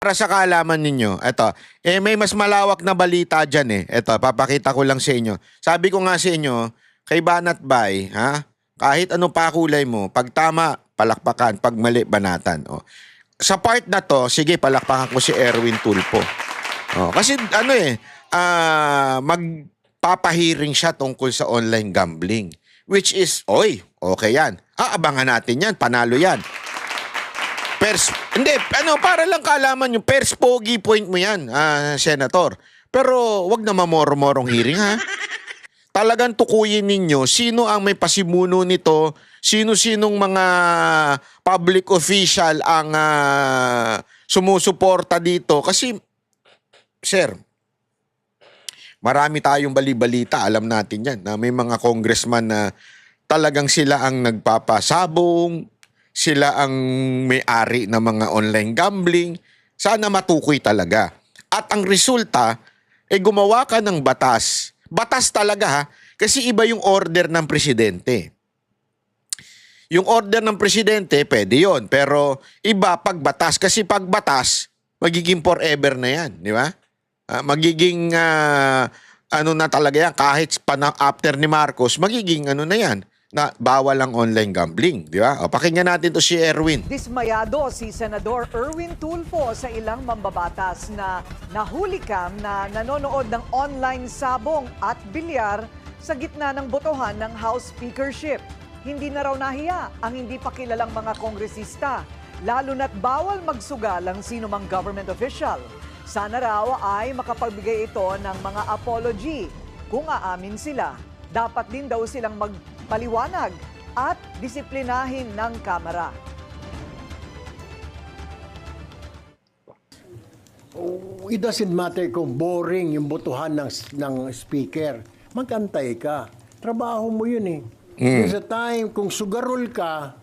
Para sa kaalaman ninyo, eto, may mas malawak na balita dyan eh. Eto, papakita ko lang sa inyo. Sabi ko nga sa inyo, kay Banat Bay, ha? Kahit ano pa kulay mo, pag tama, palakpakan, pag mali, banatan. O. Sa part na to, sige, palakpakan ko si Erwin Tulfo. O, kasi ano magpapahiring siya tungkol sa online gambling. Which is, okay yan. Abangan natin yan, panalo yan. Hindi, para lang kaalaman yung first pogi point mo yan, Senator. Pero wag na mamoro-morong hearing, ha? Talagang tukuyin ninyo sino ang may pasimuno nito, sino-sinong mga public official ang sumusuporta dito. Kasi, sir, marami tayong bali-balita, alam natin yan, na may mga congressman na talagang sila ang nagpapasabong, sila ang may-ari ng mga online gambling. Sana matukoy talaga. At ang resulta, gumawa ka ng batas. Batas talaga, ha? Kasi iba yung order ng presidente. Yung order ng presidente, pwede yon. Pero iba pag batas. Kasi pag batas, magiging forever na yan. Di ba? Magiging, ano na talaga yan. Kahit after ni Marcos, magiging ano na yan. Na bawal ang online gambling, di ba? O, pakinggan natin to si Erwin. Dismayado si Senador Erwin Tulfo sa ilang mambabatas na nahulikam na nanonood ng online sabong at bilyar sa gitna ng botohan ng House Speakership. Hindi na raw nahiya ang hindi pa kilalang mga kongresista, lalo na't bawal magsugal ang sino mang government official. Sana raw ay makapagbigay ito ng mga apology kung aamin sila. Dapat din daw silang magpaliwanag at disiplinahin ng Kamara. It doesn't matter kung boring yung botohan ng speaker. Magantay ka. Trabaho mo yun eh. There's a time kung sugarol ka,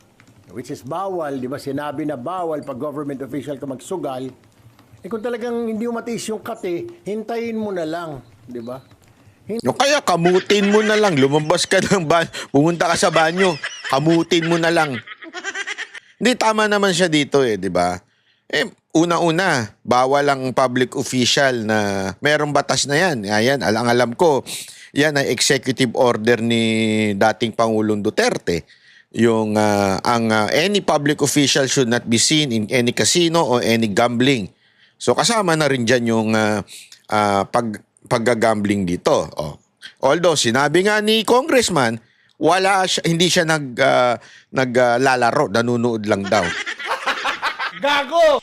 which is bawal, di ba? Sinabi na bawal pag government official ka magsugal. Kung talagang hindi mo matiis yung kate, hintayin mo na lang, di ba? No, kaya kamutin mo na lang. Lumabas ka ng pumunta ka sa banyo. Kamutin mo na lang. Hindi, tama naman siya dito di ba? Una-una, bawal ang public official na merong batas na yan. Ayan, alam ko, yan ay executive order ni dating Pangulong Duterte. Yung any public official should not be seen in any casino or any gambling. So kasama na rin dyan yung paggagambling dito. Although sinabi nga ni Congressman, hindi siya naglalaro, nanunood lang daw. Gago!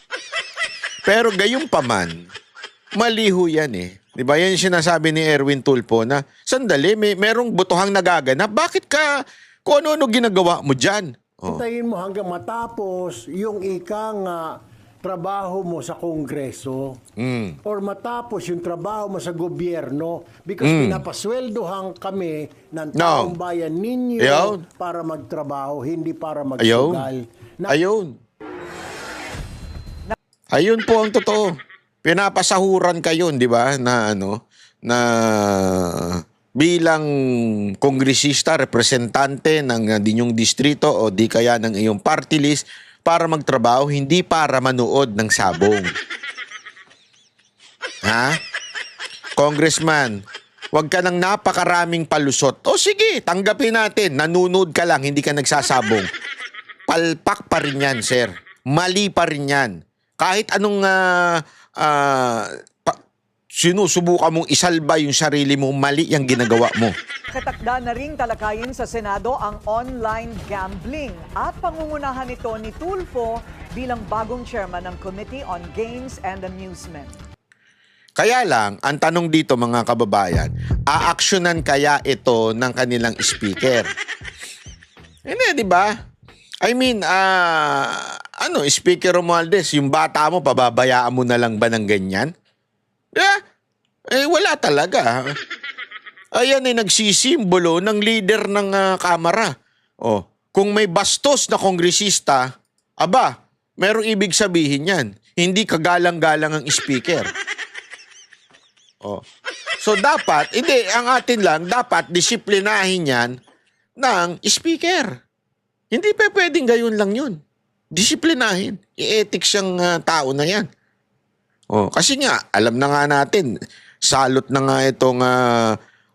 Pero gayon pa man, maliho yan eh. 'Di ba? Yan yung sinasabi ni Erwin Tulfo na, sandali, merong botohang nagaganap. Bakit ka, kung ano-ano ginagawa mo dyan? Hintayin mo hanggang matapos yung ikang trabaho mo sa Kongreso or matapos yung trabaho mo sa gobyerno because pinapasweldohan kami ng taong bayan ninyo para magtrabaho, hindi para magsugal. Ayun po ang totoo. Pinapasahuran kayo, di ba, na bilang kongresista, representante ng inyong distrito o di kaya ng iyong party list para magtrabaho, hindi para manood ng sabong. Ha? Congressman, wag ka ng napakaraming palusot. O sige, tanggapin natin. Nanunood ka lang, hindi ka nagsasabong. Palpak pa rin yan, sir. Mali pa rin yan. Kahit anong sinusubukan mong isalba yung sarili mo, mali yung ginagawa mo. Katakda na ring talakayin sa Senado ang online gambling at pangungunahan ito ni Tulfo bilang bagong chairman ng Committee on Games and Amusement. Kaya lang, ang tanong dito mga kababayan, aaksyonan kaya ito ng kanilang speaker? Hindi, di ba? I mean, Speaker Romualdez, yung bata mo, pababayaan mo na lang ba ng ganyan? Wala talaga. Ayan nagsisimbolo ng leader ng Kamara. Kung may bastos na kongresista, merong ibig sabihin yan. Hindi kagalang-galang ang speaker. So dapat, ang atin lang, dapat disiplinahin yan ng speaker. Hindi pa pwedeng gayon lang yun. Disiplinahin. I-ethics siyang tao na yan. Oh, kasi nga, alam na nga natin, salot na nga itong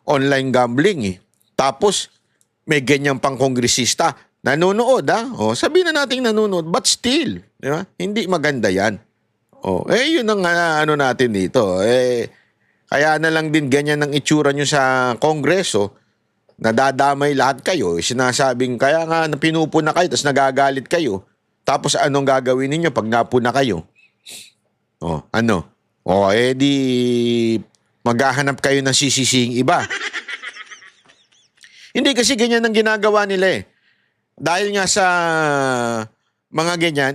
online gambling eh. Tapos, may ganyan pang kongresista. Nanonood Oh, sabihin na natin nanonood, but still, di ba? Hindi maganda yan. Oh, yun ang ano natin dito. Kaya na lang din ganyan ang itsura nyo sa kongreso, nadadamay lahat kayo. Sinasabing, kaya nga pinupuna kayo, tapos nagagalit kayo. Tapos anong gagawin ninyo pag napuna kayo? Oh, ano? Di maghahanap kayo ng sisising iba. Hindi kasi ganyan ang ginagawa nila eh. Dahil nga sa mga ganyan,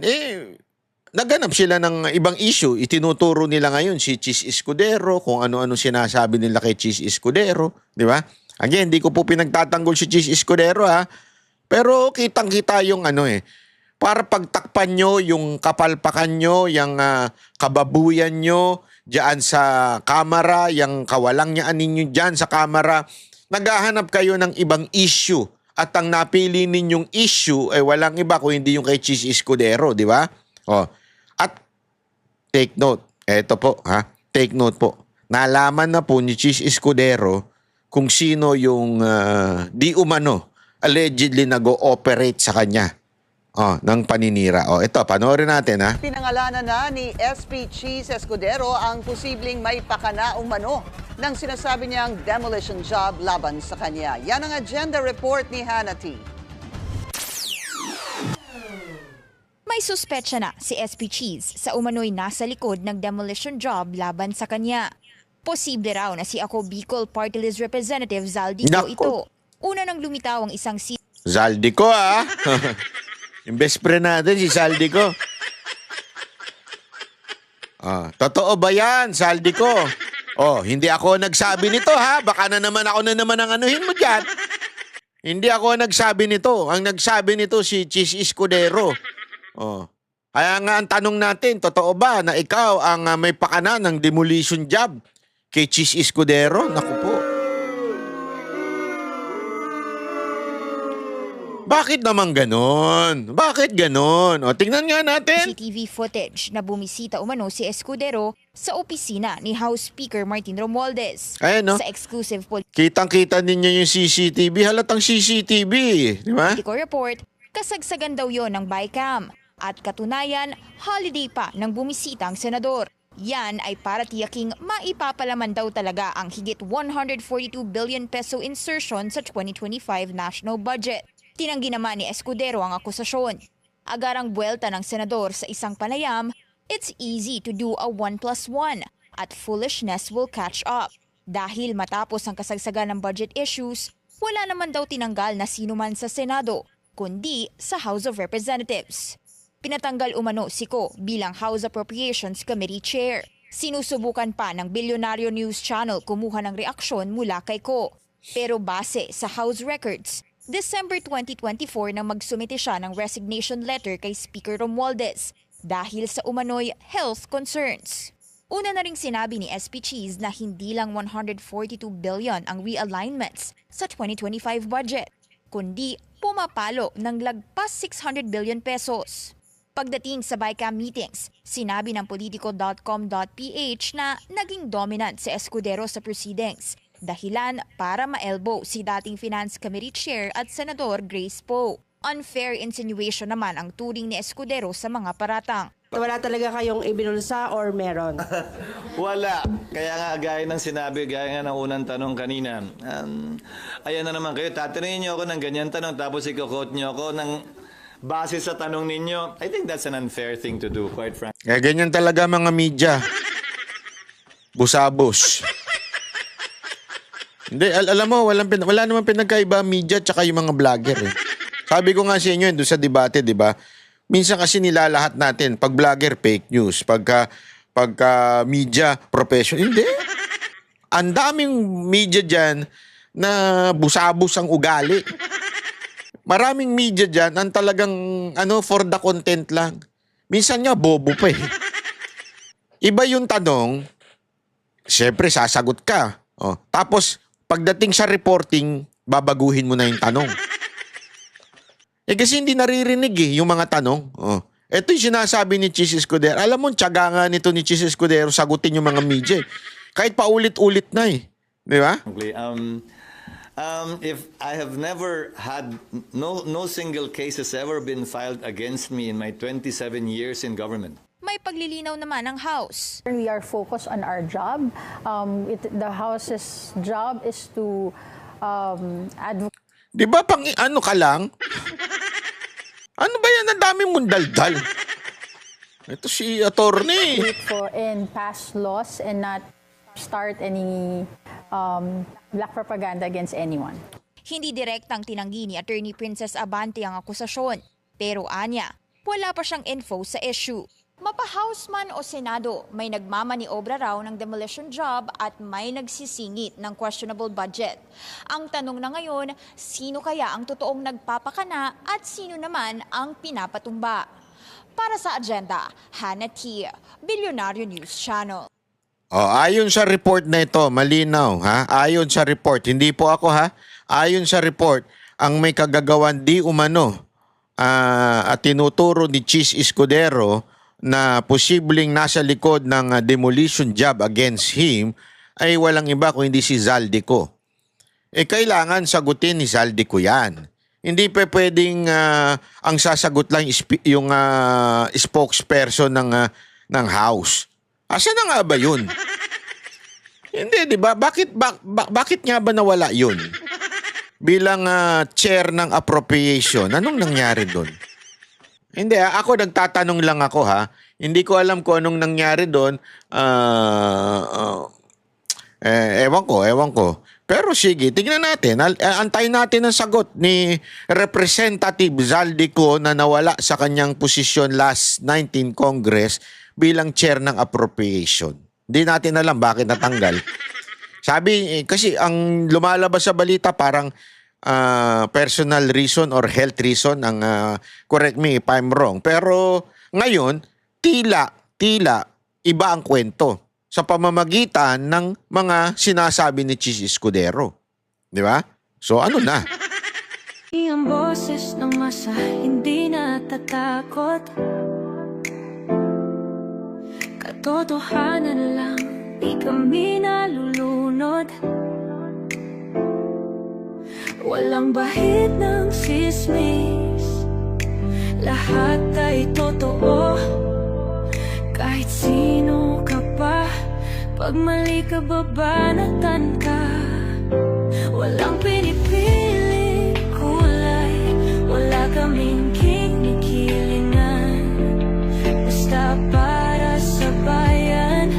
naghanap sila ng ibang issue. Itinuturo nila ngayon si Chis Escudero, kung ano-ano sinasabi nila kay Chis Escudero. Di ba? Again, hindi ko po pinagtatanggol si Chis Escudero Pero kitang-kita yung para pagtakpan nyo yung kapalpakan nyo, yung kababuyan nyo dyan sa kamera, yung kawalang nyaan ninyo dyan sa kamera. Naghahanap kayo ng ibang issue at ang napili ninyong issue ay walang iba kung hindi yung kay Chis Escudero, di ba? At take note, eto po take note po. Nalaman na po ni Chis Escudero kung sino yung di umano allegedly nag-ooperate sa kanya. Ng paninira. Ito, panoorin natin Pinangalanan na ni SP Chis Escudero ang posibleng may pakana umano ng sinasabi niyang demolition job laban sa kanya. Yan ang agenda report ni Hannah T. May suspetsya na si SP Chis sa umano'y nasa likod ng demolition job laban sa kanya. Posible raw na si Ako Bicol Party List Representative Zaldico Nako. ito. Una nang lumitaw ang isang Zaldico yung best friend natin si Zaldico. Totoo ba yan, Zaldico? Hindi ako nagsabi nito baka na naman ako ang anuhin mo dyan. Hindi ako nagsabi nito. Ang nagsabi nito si Chis Escudero. Kaya nga ang tanong natin, totoo ba na ikaw ang may pakana ng demolition job kay Chis Escudero? Naku po. Bakit naman ganon? Bakit ganon? Tingnan nga natin. CCTV footage na bumisita umano si Escudero sa opisina ni House Speaker Martin Romualdez. Ayan, Sa exclusive Kitang-kita ninyo yung CCTV. Halatang CCTV. Di ba? political report, kasagsagan daw yon ng bycam. At katunayan, holiday pa ng bumisitang senador. Yan ay para tiyaking maipapalaman daw talaga ang higit 142 billion peso insertion sa 2025 national budget. Tinanggi naman ni Escudero ang akusasyon. Agarang buwelta ng senador sa isang panayam, it's easy to do a 1+1 at foolishness will catch up. Dahil matapos ang kasagsagan ng budget issues, wala naman daw tinanggal na sino man sa Senado, kundi sa House of Representatives. Pinatanggal umano si Ko bilang House Appropriations Committee Chair. Sinusubukan pa ng Bilyonaryo News Channel kumuha ng reaksyon mula kay Ko. Pero base sa House records, December 2024 nang magsumite siya ng resignation letter kay Speaker Romualdez dahil sa umano'y health concerns. Una na ring sinabi ni SP Chis na hindi lang 142 billion ang realignments sa 2025 budget, kundi pumapalo ng lagpas 600 billion pesos. Pagdating sa BICAM meetings, sinabi ng politico.com.ph na naging dominant si Escudero sa proceedings, dahilan para ma-elbow si dating Finance Committee Chair at Senador Grace Poe. Unfair insinuation naman ang turing ni Escudero sa mga paratang. Wala talaga kayong ibinulsa or meron? Wala. Kaya nga, gaya ng sinabi, gaya nga ng unang tanong kanina. Ayan na naman kayo, tatanungin niyo ako ng ganyan tanong, tapos i-quote niyo ako ng base sa tanong ninyo. I think that's an unfair thing to do, quite frankly. Ganyan talaga mga media. Busabos. Hindi, alam mo, wala naman pinagkaiba ang media tsaka yung mga vlogger Sabi ko nga sa inyo doon sa debate, di ba? Minsan kasi nilalahat natin, pag vlogger, fake news. Pagka media, professional. Hindi. Ang daming media dyan na busabos ang ugali. Maraming media dyan ang talagang for the content lang. Minsan nga, bobo pa Iba yung tanong, syempre sasagot ka. Tapos, pagdating sa reporting, babaguhin mo na yung tanong. Kasi hindi naririnig yung mga tanong. Ito yung sinasabi ni Chis Escudero. Alam mo, tiyaga nga nito ni Chis Escudero sagutin yung mga media. Kahit paulit-ulit na eh. Di ba? If I have never had, no single case has ever been filed against me in my 27 years in government. May paglilinaw naman ng House. We are focused on our job. The House's job is to advocate Di ba pang ano ka lang? Ano ba yan? Ang dami mong daldal. Ito si attorney. for and pass laws and not start any black propaganda against anyone. Hindi direktang tinanggi ni Attorney Princess Abante ang akusasyon. Pero anya, wala pa siyang info sa issue. Mapa-House man o Senado, may nagmamaniobra raw ng demolition job at may nagsisingit ng questionable budget. Ang tanong na ngayon, sino kaya ang totoong nagpapakana at sino naman ang pinapatumba? Para sa agenda, Hannah T., Bilyonaryo News Channel. Ayon sa report na ito, malinaw ha? Ayon sa report, hindi po ako ha? Ayon sa report, ang may kagagawan di umano at tinuturo ni Chis Escudero na posibleng nasa likod ng demolition job against him ay walang iba kung hindi si Zaldico. Kailangan sagutin ni Zaldico yan. Hindi pa pwedeng ang sasagot lang yung spokesperson ng House. Asa na nga ba yun? Hindi, di ba? Bakit nga ba nawala yun? Bilang chair ng appropriation, anong nangyari doon? Hindi, ako nagtatanong lang ako ha. Hindi ko alam kung anong nangyari doon. Ewan ko. Pero sige, tignan natin. Antayin natin ang sagot ni Representative Zaldico na nawala sa kanyang posisyon last 19 Congress bilang chair ng appropriation. Hindi natin alam bakit natanggal. Sabi, kasi ang lumalabas sa balita parang personal reason or health reason ang correct me if I'm wrong. Pero ngayon, tila iba ang kwento sa pamamagitan ng mga sinasabi ni Chis Escudero. Di ba? So ano na? Ang boses ng masa hindi natatakot. Katotohanan lang, di kami nalulunod. Walang bahid ng sismis, lahat ay totoo. Kahit sino ka pa, pag mali ka babanatan ka. Walang pinipili kulay, wala kaming kinikilingan. Basta para sa bayan,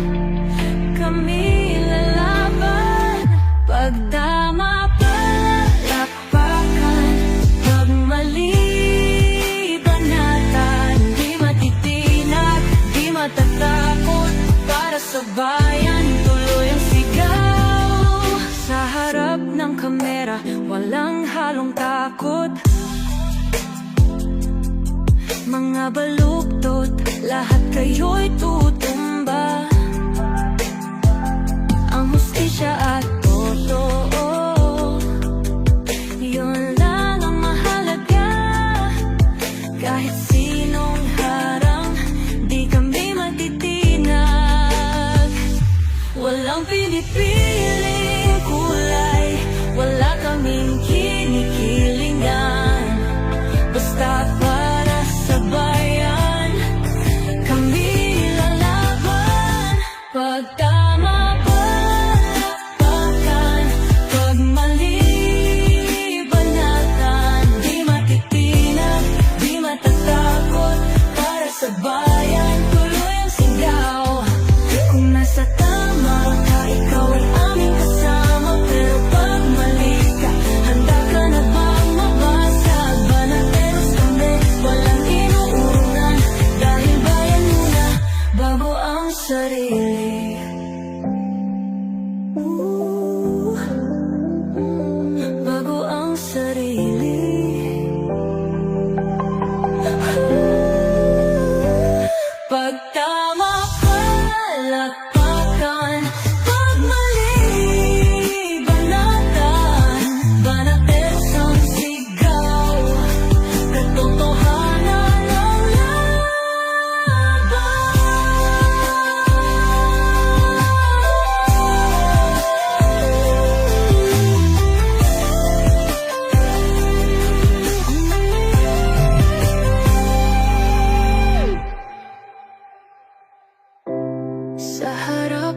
kami lalaban. Pagtama palakpakan, pag mali banatan. Di matitinag, di matatakot, para sa bayan tuloy ang sigaw. Sa harap ng kamera, walang halong takot. Mga baluktot, lahat kayo'y tutumba. Ang hustisya at totoo, yun lang ang mahalaga. Kahit sinong harang, di kami matitinag. Walang pinipiling kulay, wala kaming kinikilingan. Basta para sa bayan, kami lalaban. Pagtama palakpakan, pag mali banatan. Di matitinag, di matatakot, para sa bayan tuloy ang sigaw. Kung nasa tama ka, ikaw ay aming kasama. Pero pag mali ka, handa ka na bang mabasag? Banateros kami, walang inuunan. Dahil bayan muna, bago ang sarili. Bago ang sarili. Pagtama palakpakan, pag mali banatan. Banateros ang sigaw, katotohanan ang laban. Sa harap